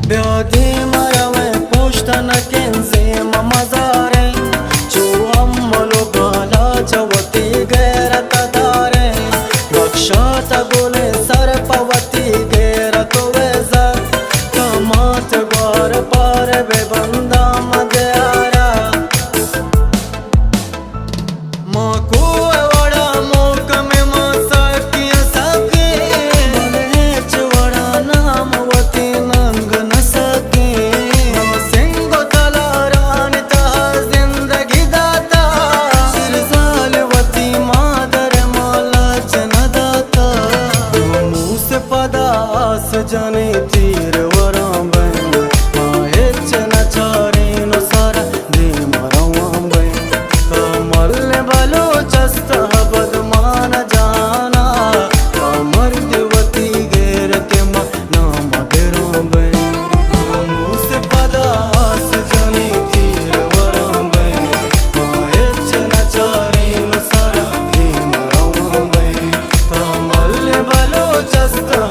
Beodi marave pushtan kense mamazare Chuam molo bala chavati gairata dare Bakshata gole sar pavati gairata veza Kamat gwar par be banda madara Maku evada mok me masakiya sake Bale chwada namvati जाने तीर वराम बन माहे चना चारे no सारा दे मराम बन कमल ने बालो चस्ता बदमान जाना अमर देवती गेरते मा नाम बेराम बन मुझसे पदास जाने तीर वराम बन माहे चना चारे नो सारा दे मराम बन कमल ने बालो चस्ता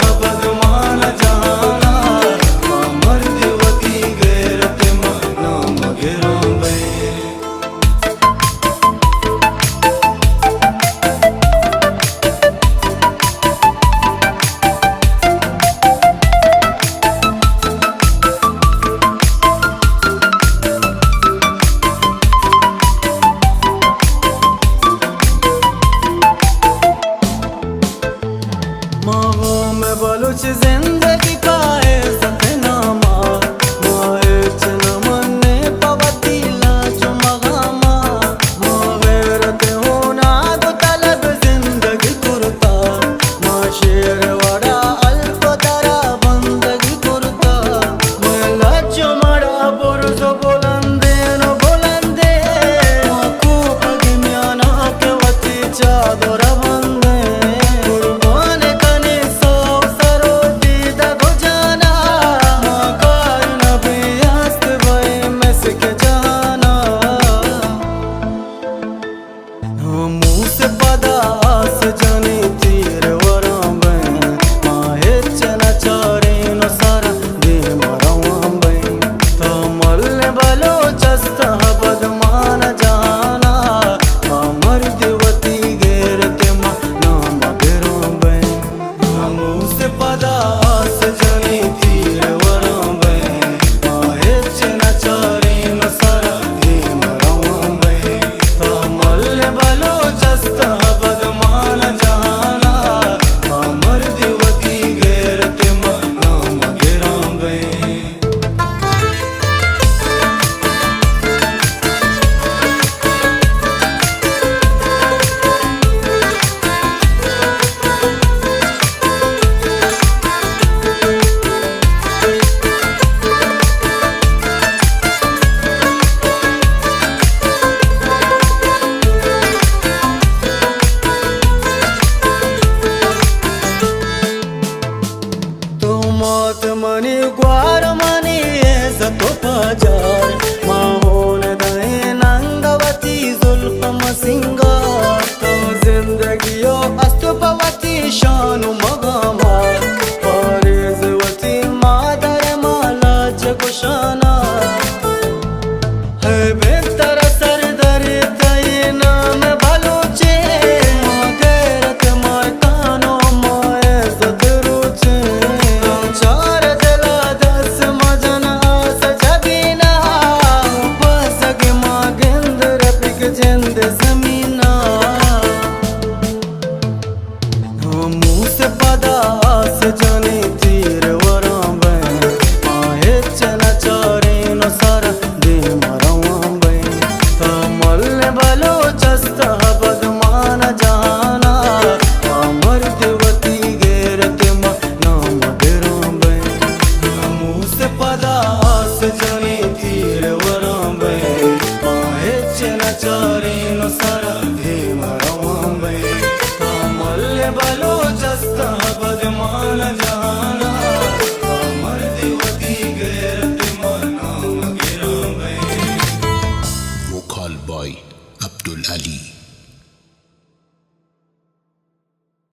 बलूच जिंदगी का है सतनामा माएच न मन्ने पवतीला चुमगामा मागैरत होना तो तलब जिंदगी कुर्ता माँ शेर वड़ा अल्फ दरा बंदगी कुर्ता मेला चुमड़ा बुरजो बुलंदे नो बुलंदे माकू पग म्याना के वती चादर बंदे मुझसे पदास जाने तीर वराम बन माहे चना चारे नो सारा दे मराम बन कमल ने बालो चस्ता बदमान जाना अमर देवती गेरते मा नाम बेराम बन मुझसे पदास जाने तीर वराम बन माहे चना चारे नो सारा दे मराम बन कमल ने बालो चस्ता बदमान जाना अमर देवती गेरते मा नाम बेराम बन मौत मनी ग्वार मनी ऐसा तो पजा